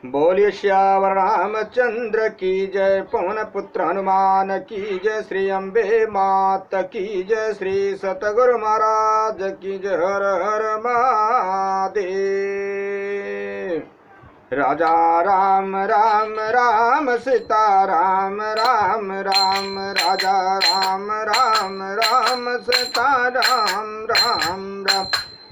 बोलिए श्यावर रामचंद्र की जय, पवन पुत्र हनुमान की जय, श्री अम्बे मात की जय, श्री सतगुरु महाराज की जय। हर हर महादेव। राजा राम राम राम सीता राम राम राम, राजा राम राम राम सीता राम राम राम,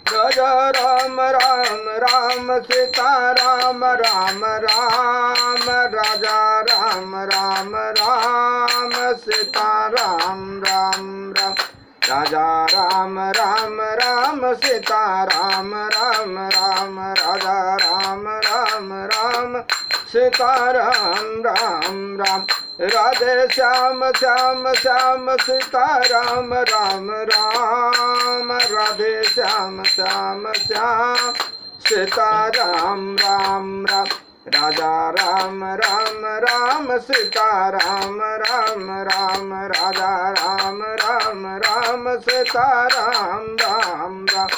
राजा राम राम राम सीता राम राम राम, राजा राम राम राम सीता राम राम राम, राजा राम राम राम सीता राम राम राम, राजा राम राम राम सीता राम राम राम, राधे श्याम श्याम श्याम सीता राम राम राम, राधे श्याम श्याम श्याम सीता राम राम राम, राजा राम राम राम सीता राम राम राम, राजा राम राम राम सीता राम राम राम,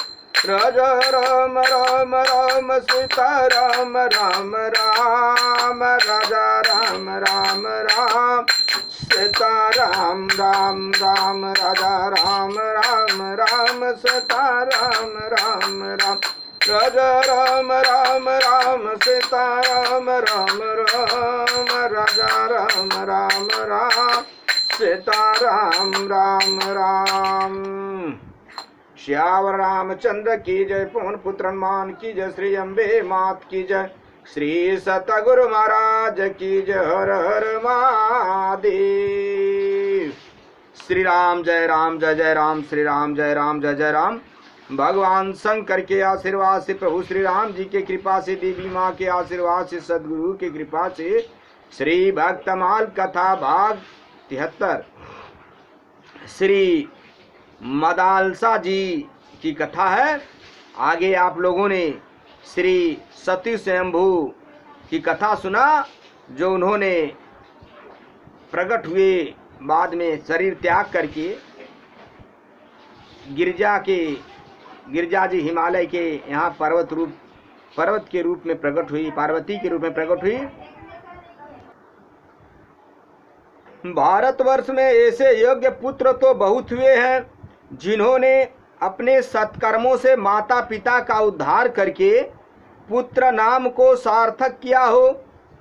राजा राम राम राम सीता राम राम राम, राजा राम राम राम सीता राम राम राम, राजा राम राम राम सीता राम राम राम, राजा राम राम राम सीता राम राम राम, राजा राम राम राम सीता राम राम राम। श्यावर रामचंद्र की जय, पवन पुत्र हनुमान की जय, श्री अम्बे मात की जय, श्री सतगुरु महाराज की जय। हर हर महादेव। श्री राम जय राम जय जय राम, श्री राम जय राम जय जय राम। भगवान शंकर के आशीर्वाद से, प्रभु श्री राम जी के कृपा से, देवी माँ के आशीर्वाद से, सदगुरु की कृपा से, श्री भक्तमाल कथा भाग 73 श्री मदालसा जी की कथा है। आगे आप लोगों ने श्री सती स्वयंभू की कथा सुना, जो उन्होंने प्रकट हुए बाद में शरीर त्याग करके गिरजा जी हिमालय के यहाँ पर्वत के रूप में प्रकट हुई, पार्वती के रूप में प्रकट हुई। भारतवर्ष में ऐसे योग्य पुत्र तो बहुत हुए हैं, जिन्होंने अपने सत्कर्मों से माता पिता का उद्धार करके पुत्र नाम को सार्थक किया हो,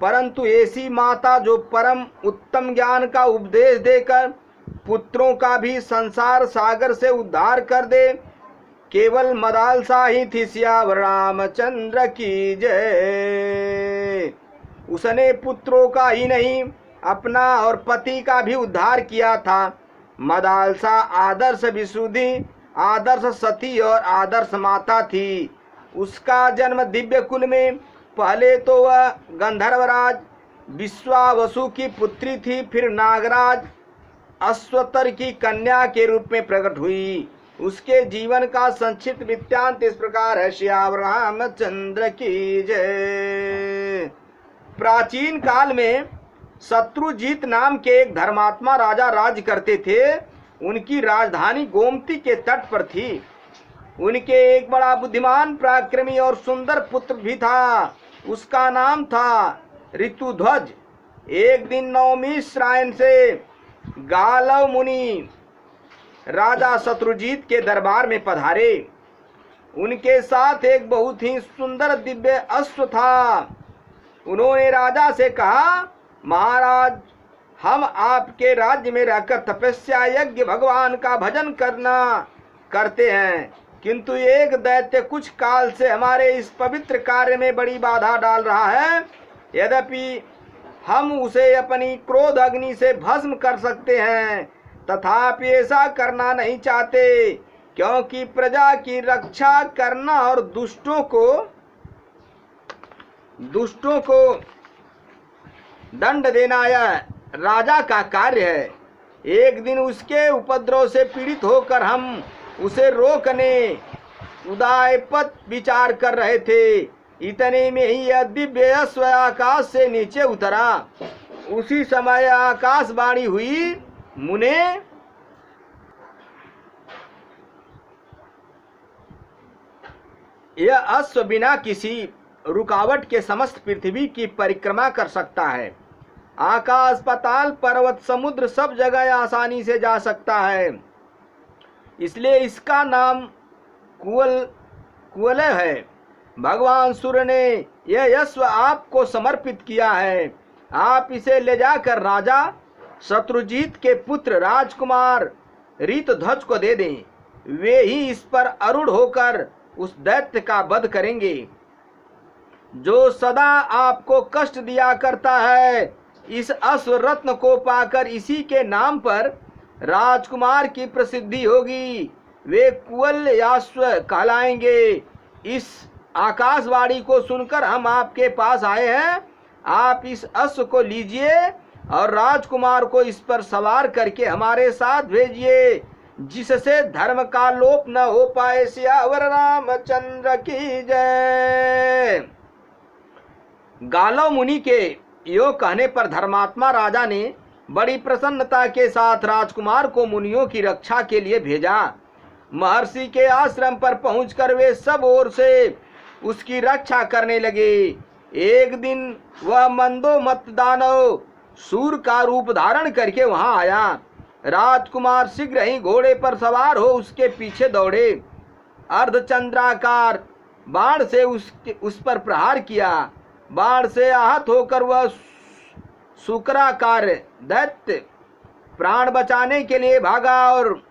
परंतु ऐसी माता जो परम उत्तम ज्ञान का उपदेश देकर पुत्रों का भी संसार सागर से उद्धार कर दे, केवल मदालसा ही थी। श्यावर रामचंद्र की जय। उसने पुत्रों का ही नहीं, अपना और पति का भी उद्धार किया था। मदालसा आदर्श विशुद्धि, आदर्श सती और आदर्श माता थी। उसका जन्म दिव्य कुल में। पहले तो वह गंधर्वराज विश्वावसु की पुत्री थी, फिर नागराज अश्वतर की कन्या के रूप में प्रकट हुई। उसके जीवन का संक्षिप्त वृत्तांत इस प्रकार है। श्यावर रामचंद्र की जय। प्राचीन काल में शत्रुजीत नाम के एक धर्मात्मा राजा राज करते थे। उनकी राजधानी गोमती के तट पर थी। उनके एक बड़ा बुद्धिमान, पराक्रमी और सुंदर पुत्र भी था। उसका नाम था ऋतुध्वज। एक दिन नवमी श्राइन से गालव मुनि राजा शत्रुजीत के दरबार में पधारे। उनके साथ एक बहुत ही सुंदर दिव्य अश्व था। उन्होंने राजा से कहा, महाराज, हम आपके राज्य में रहकर तपस्या यज्ञ भगवान का भजन करते हैं, किंतु एक दैत्य कुछ काल से हमारे इस पवित्र कार्य में बड़ी बाधा डाल रहा है। यद्यपि हम उसे अपनी क्रोध अग्नि से भस्म कर सकते हैं, तथापि ऐसा करना नहीं चाहते, क्योंकि प्रजा की रक्षा करना और दुष्टों को दंड देना यह राजा का कार्य है। एक दिन उसके उपद्रव से पीड़ित होकर हम उसे रोकने उदायपत विचार कर रहे थे। इतने में ही यह दिव्य अश्व आकाश से नीचे उतरा। उसी समय आकाशवाणी हुई, मुने, यह अश्व बिना किसी रुकावट के समस्त पृथ्वी की परिक्रमा कर सकता है। आकाश, पाताल, पर्वत, समुद्र सब जगह आसानी से जा सकता है। इसलिए इसका नाम कुवलय है। भगवान सूर्य ने यह अश्व आपको समर्पित किया है। आप इसे ले जाकर राजा शत्रुजीत के पुत्र राजकुमार रीतध्वज को दे दें। वे ही इस पर आरूढ़ होकर उस दैत्य का वध करेंगे जो सदा आपको कष्ट दिया करता है। इस अश्व रत्न को पाकर इसी के नाम पर राजकुमार की प्रसिद्धि होगी। वे कुवलयाश्व कहलाएंगे। इस आकाशवाणी को सुनकर हम आपके पास आए हैं। आप इस अश्व को लीजिए और राजकुमार को इस पर सवार करके हमारे साथ भेजिए, जिससे धर्म का लोप न हो पाए। सियावर रामचंद्र की जय। गालव मुनि के यो कहने पर धर्मात्मा राजा ने बड़ी प्रसन्नता के साथ राजकुमार को मुनियों की रक्षा के लिए भेजा। महर्षि के आश्रम पर पहुंचकर वे सब ओर से उसकी रक्षा करने लगे। एक दिन वह मंदोमत दानव सूर का रूप धारण करके वहां आया। राजकुमार शीघ्र ही घोड़े पर सवार हो उसके पीछे दौड़े। अर्धचंद्राकार बाण से उस पर प्रहार किया। बाण से आहत होकर वह शुक्राकार दैत्य प्राण बचाने के लिए भागा और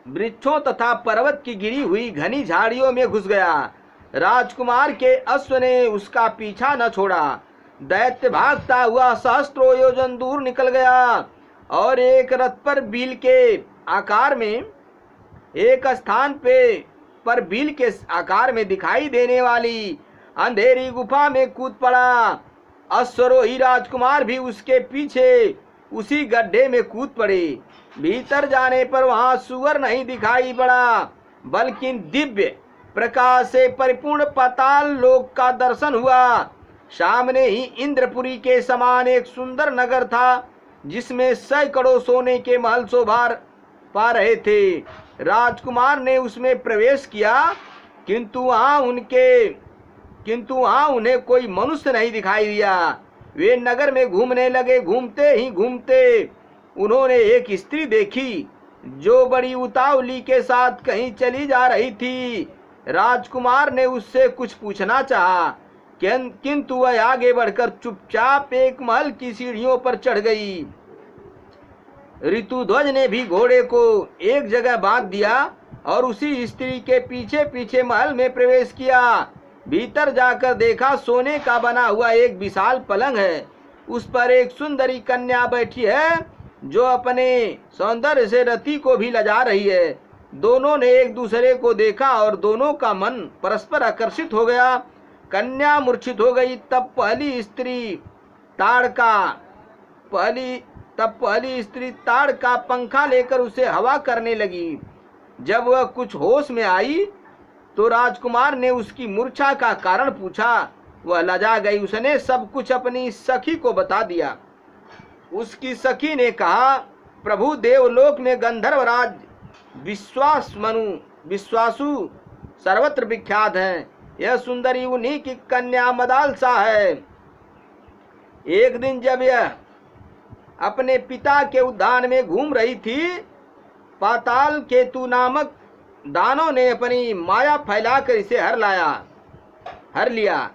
वृक्षों तथा पर्वत की गिरी हुई घनी झाड़ियों में घुस गया। राजकुमार के अश्व ने उसका पीछा न छोड़ा। दैत्य भागता हुआ सहस्त्रों योजन दूर निकल गया और एक रथ पर बील के आकार में एक स्थान पर बील के आकार में दिखाई देने वाली अंधेरी गुफा में कूद पड़ा। अश्वरोही राजकुमार भी उसके पीछे उसी गड्ढे में कूद पड़े। भीतर जाने पर वहां सुअर नहीं दिखाई पड़ा, बल्कि दिव्य प्रकाश से परिपूर्ण पाताल लोक का दर्शन हुआ। सामने ही इंद्रपुरी के समान एक सुंदर नगर था, जिसमें सैकड़ों सोने के महल शोभा पा रहे थे। राजकुमार ने उसमें प्रवेश किया, किंतु वहां उन्हें कोई मनुष्य नहीं दिखाई दिया। वे नगर में घूमने लगे। घूमते ही घूमते उन्होंने एक स्त्री देखी जो बड़ी उतावली के साथ कहीं चली जा रही थी। राजकुमार ने उससे कुछ पूछना चाहा, किंतु वह आगे बढ़कर चुपचाप एक महल की सीढ़ियों पर चढ़ गई। ऋतुध्वज ने भी घोड़े को एक जगह बांध दिया और उसी स्त्री के पीछे पीछे महल में प्रवेश किया। भीतर जाकर देखा सोने का बना हुआ एक विशाल पलंग है। उस पर एक सुंदरी कन्या बैठी है जो अपने सौंदर्य से रति को भी लजा रही है। दोनों ने एक दूसरे को देखा और दोनों का मन परस्पर आकर्षित हो गया। कन्या मूर्छित हो गई। तब पहली स्त्री ताड़ का पंखा लेकर उसे हवा करने लगी। जब वह कुछ होश में आई तो राजकुमार ने उसकी मूर्छा का कारण पूछा। वह लजा गई। उसने सब कुछ अपनी सखी को बता दिया। उसकी सखी ने कहा, प्रभु, देवलोक में गंधर्वराज विश्वासु सर्वत्र विख्यात हैं। यह सुंदरी उन्हीं की कन्या मदालसा है। एक दिन जब यह अपने पिता के उद्यान में घूम रही थी, पाताल केतु नामक दानों ने अपनी माया फैलाकर इसे हर लिया।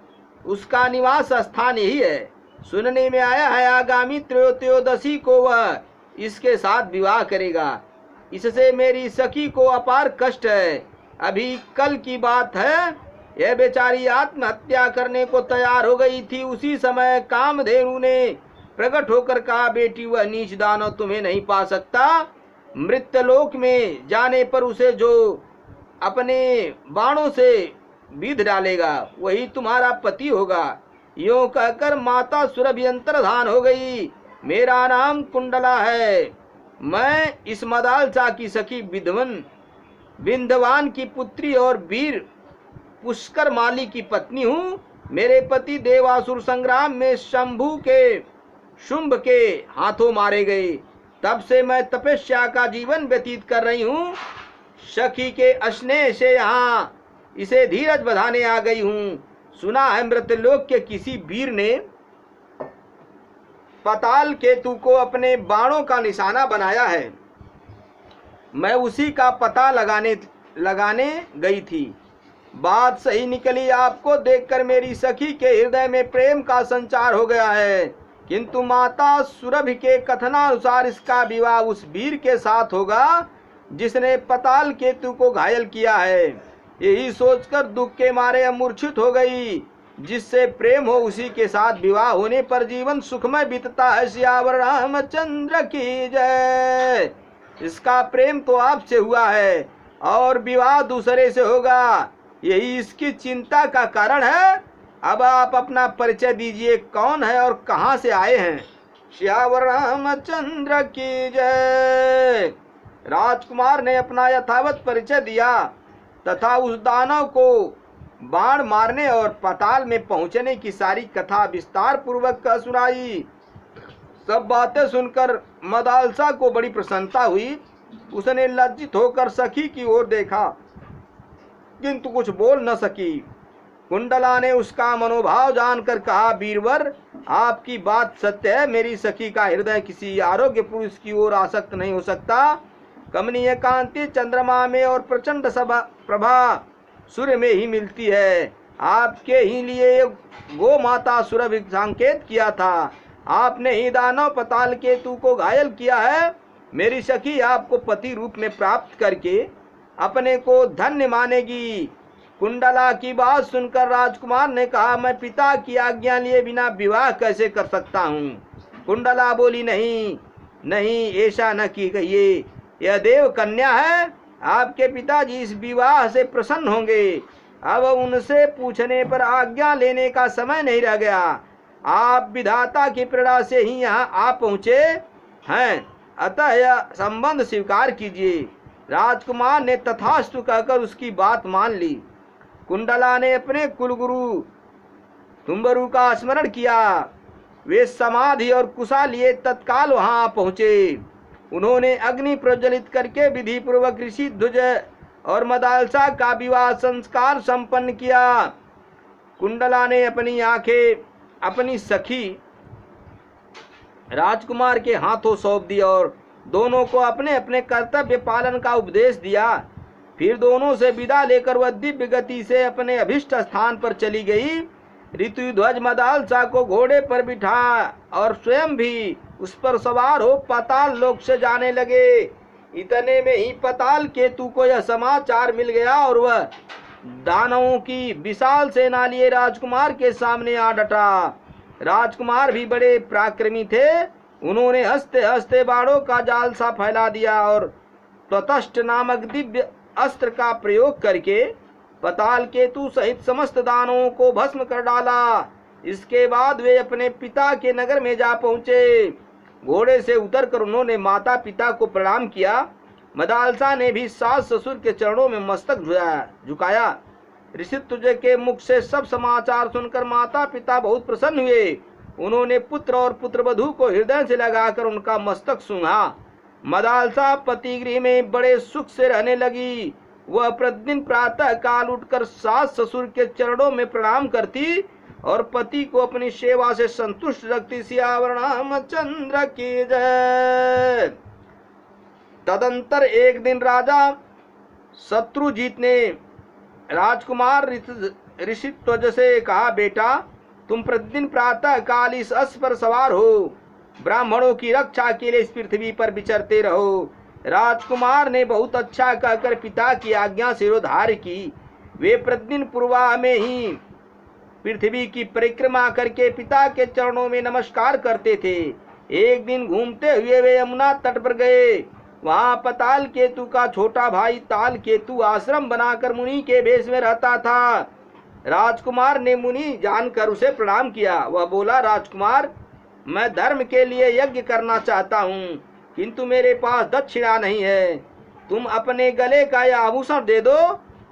उसका निवास स्थान यही है। सुनने में आया है आगामी त्रयोदशी को वह इसके साथ विवाह करेगा। इससे मेरी सखी को अपार कष्ट है। अभी कल की बात है, यह बेचारी आत्महत्या करने को तैयार हो गई थी। उसी समय कामधेनु ने प्रकट होकर कहा, बेटी, वह नीच दानव तुम्हें नहीं पा सकता। मृत्यलोक में जाने पर उसे जो अपने बाणों से बीध डालेगा वही तुम्हारा पति होगा। यूं कहकर माता सुरभि अंतर्धान हो गई। मेरा नाम कुंडला है। मैं इस मदालसा की सखी विंध्यवान की पुत्री और वीर पुष्कर माली की पत्नी हूँ। मेरे पति देवासुर संग्राम में शुंभ के हाथों मारे गए। तब से मैं तपस्या का जीवन व्यतीत कर रही हूँ। सखी के स्नेह से यहाँ इसे धीरज बधाने आ गई हूँ। सुना है मृतलोक के किसी वीर ने पाताल केतु को अपने बाणों का निशाना बनाया है। मैं उसी का पता लगाने गई थी। बात सही निकली। आपको देखकर मेरी सखी के हृदय में प्रेम का संचार हो गया है, किंतु माता सुरभि के कथनानुसार इसका विवाह उस वीर के साथ होगा जिसने पाताल केतु को घायल किया है। यही सोचकर दुख के मारे मूर्छित हो गई। जिससे प्रेम हो उसी के साथ विवाह होने पर जीवन सुखमय बीतता है। सियावर रामचंद्र की जय। इसका प्रेम तो आपसे हुआ है और विवाह दूसरे से होगा, यही इसकी चिंता का कारण है। अब आप अपना परिचय दीजिए, कौन है और कहां से आए हैं। सियावर रामचंद्र की जय। राजकुमार ने अपना यथावत परिचय दिया तथा उस दानव को बाण मारने और पाताल में पहुंचने की सारी कथा विस्तार पूर्वक सुनाई। सब बातें सुनकर मदालसा को बड़ी प्रसन्नता हुई। उसने लज्जित होकर सखी की ओर देखा किंतु कुछ बोल न सकी। कुंडला ने उसका मनोभाव जानकर कहा, वीरवर आपकी बात सत्य है। मेरी सखी का हृदय किसी आरोग्य पुरुष की ओर आसक्त नहीं हो सकता। कमनीय कांति चंद्रमा में और प्रचंड प्रभा सूर्य में ही मिलती है। आपके ही लिए गो माता सुरभि संकेत किया था। आपने ही दानव पाताल केतु को घायल किया है। मेरी सखी आपको पति रूप में प्राप्त करके अपने को धन्य मानेगी। कुंडला की बात सुनकर राजकुमार ने कहा, मैं पिता की आज्ञा लिए बिना विवाह कैसे कर सकता हूँ। कुंडला बोली, नहीं नहीं, ऐसा न कीजिए। यह देव कन्या है। आपके पिताजी इस विवाह से प्रसन्न होंगे। अब उनसे पूछने पर आज्ञा लेने का समय नहीं रह गया। आप विधाता की प्रेरणा से ही यहाँ आ पहुँचे हैं, अतः यह संबंध स्वीकार कीजिए। राजकुमार ने तथास्तु कहकर उसकी बात मान ली। कुंडला ने अपने कुलगुरु तुम्बरु का स्मरण किया। वे समाधि और कुशा लिए तत्काल वहां पहुंचे। उन्होंने अग्नि प्रज्वलित करके विधि पूर्वक ऋषि ध्वज और मदालसा का विवाह संस्कार संपन्न किया। कुंडला ने अपनी आंखें अपनी सखी राजकुमार के हाथों सौंप दी और दोनों को अपने अपने कर्तव्य पालन का उपदेश दिया। फिर दोनों से विदा लेकर वह दिव्य गति से अपने अभिष्ट स्थान पर चली गई। ऋतुध्वज मदालसा को घोड़े पर बिठा और स्वयं भी उस पर सवार हो पाताल लोक से जाने लगे। इतने में ही पाताल केतु को यह समाचार मिल गया और वह दानवों की विशाल सेना लिए राजकुमार के सामने आ डटा। राजकुमार भी बड़े पराक्रमी थे। उन्होंने हंसते हंसते बाणों का जाल सा फैला दिया और ततष्ट नामक दिव्य अस्त्र का प्रयोग करके पाताल केतु सहित समस्त दानवों को भस्म कर डाला। इसके बाद वे अपने पिता के नगर में जा पहुंचे। घोड़े से उतरकर उन्होंने माता पिता को प्रणाम किया। मदालसा ने भी सास ससुर के चरणों में मस्तक झुकाया। ऋषिध्वज के मुख से सब समाचार सुनकर माता पिता बहुत प्रसन्न हुए। उन्होंने पुत्र और पुत्रवधू को हृदय से लगाकर उनका मस्तक सूंघा। मदालसा पति गृह में बड़े सुख से रहने लगी। वह प्रतिदिन प्रातः काल उठकर सास ससुर के चरणों में प्रणाम करती और पति को अपनी सेवा से संतुष्ट रखती। सियावर रामचंद्र की जय। तदंतर एक दिन राजा शत्रुजीत ने राजकुमार ऋषिध्वज से कहा, बेटा तुम प्रतिदिन प्रातः काल इस अश्व पर सवार हो, ब्राह्मणों की रक्षा के लिए इस पृथ्वी पर विचरते रहो। राजकुमार ने बहुत अच्छा कहकर पिता की आज्ञा सिरोधार्य की। वे प्रतिदिन पूर्वाह में ही पृथ्वी की परिक्रमा करके पिता के चरणों में नमस्कार करते थे। एक दिन घूमते हुए वे यमुना तट पर गए। वहां पाताल केतु का छोटा भाई ताल केतु आश्रम बनाकर मुनि के भेष में रहता था। राजकुमार ने मुनि जानकर उसे प्रणाम किया। वह बोला, राजकुमार मैं धर्म के लिए यज्ञ करना चाहता हूँ, किंतु मेरे पास दक्षिणा नहीं है। तुम अपने गले का यह आभूषण दे दो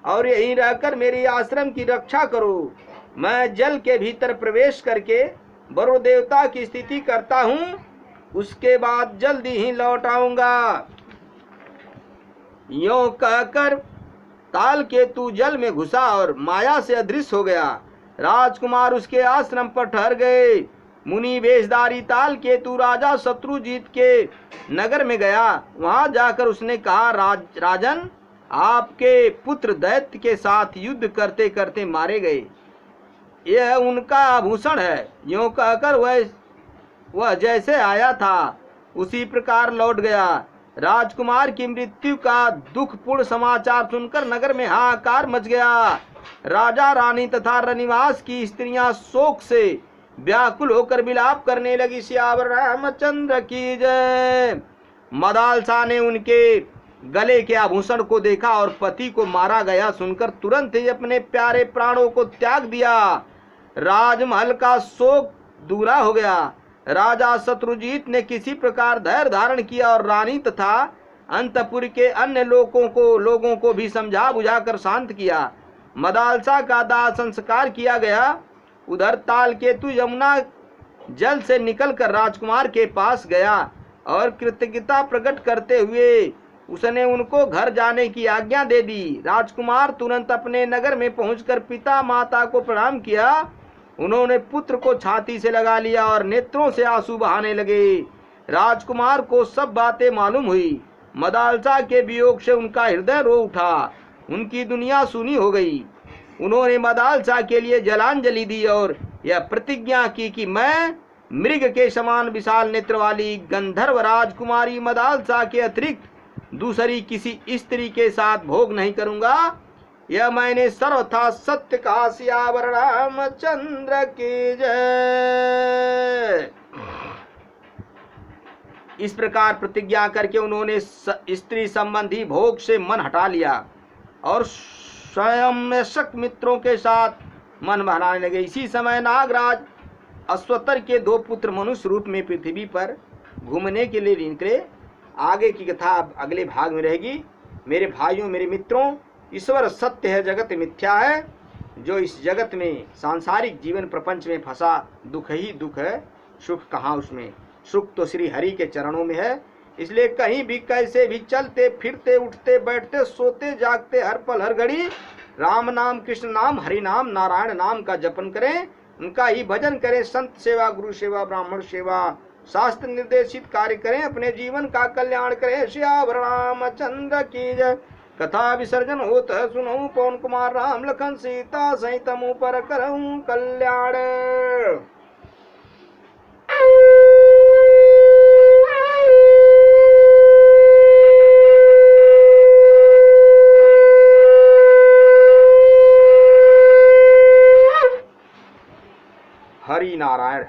और यहीं रहकर मेरी आश्रम की रक्षा करो। मैं जल के भीतर प्रवेश करके वरुण देवता की स्थिति करता हूँ, उसके बाद जल्दी ही लौट आऊंगा। यों कहकर ताल केतु जल में घुसा और माया से अदृश्य हो गया। राजकुमार उसके आश्रम पर ठहर गए। मुनि वेशधारी ताल केतु राजा शत्रुजीत के नगर में गया। वहां जाकर उसने कहा, राजन, आपके पुत्र दैत्य के साथ युद्ध करते करते मारे गए। यह उनका आभूषण है। यूं कहकर वह जैसे आया था उसी प्रकार लौट गया। राजकुमार की मृत्यु का दुखपूर्ण समाचार सुनकर नगर में हाहाकार मच गया। राजा, रानी तथा रनिवास की स्त्रियां शोक से व्याकुल होकर विलाप करने लगी। सियावर रामचंद्र की जय। मदालसा ने उनके गले के आभूषण को देखा और पति को मारा गया सुनकर तुरंत ही अपने प्यारे प्राणों को त्याग दिया। राजमहल का शोक दूरा हो गया। राजा शत्रुजीत ने किसी प्रकार धैर्य धारण किया और रानी तथा अंतपुर के अन्य लोगों को भी समझा बुझाकर शांत किया। मदालसा का दाह संस्कार किया गया। उधर ताल केतु यमुना जल से निकलकर राजकुमार के पास गया और कृतज्ञता प्रकट करते हुए उसने उनको घर जाने की आज्ञा दे दी। राजकुमार तुरंत अपने नगर में पहुंचकर पिता माता को प्रणाम किया। उन्होंने पुत्र को छाती से लगा लिया और नेत्रों से आंसू बहाने लगे। राजकुमार को सब बातें मालूम हुई। मदालसा के वियोग से उनका हृदय रो उठा। उनकी दुनिया सूनी हो गई। उन्होंने मदालसा के लिए जलांजलि दी और यह प्रतिज्ञा की कि मैं मृग के समान विशाल नेत्र वाली गंधर्व राजकुमारी मदालसा के अतिरिक्त दूसरी किसी स्त्री के साथ भोग नहीं करूंगा। यह मैंने सर्वथा सत्य कहा। सियावर रामचंद्र की जय। इस प्रकार प्रतिज्ञा करके उन्होंने स्त्री संबंधी भोग से मन हटा लिया और स्वयं में शक मित्रों के साथ मन बहलाने लगे। इसी समय नागराज अश्वतर के 2 पुत्र मनुष्य रूप में पृथ्वी पर घूमने के लिए निकले। आगे की कथा अगले भाग में रहेगी। मेरे भाइयों, मेरे मित्रों, ईश्वर सत्य है, जगत मिथ्या है। जो इस जगत में सांसारिक जीवन प्रपंच में फंसा, दुख ही दुख है, सुख कहाँ उसमें। सुख तो श्री हरि के चरणों में है। इसलिए कहीं भी कैसे भी चलते फिरते, उठते बैठते, सोते जागते, हर पल हर घड़ी राम नाम, कृष्ण नाम, हरि नाम, नारायण नाम का जपन करें, उनका ही भजन करें, संत सेवा, गुरु सेवा, ब्राह्मण सेवा, शास्त्र निर्देशित कार्य करें, अपने जीवन का कल्याण करें। सियावर रामचंद्र की जय। कथा विसर्जन होत है सुनऊं, पवन कुमार राम लखन सीता सहित मुँह पर करऊं कल्याण। हरि नारायण।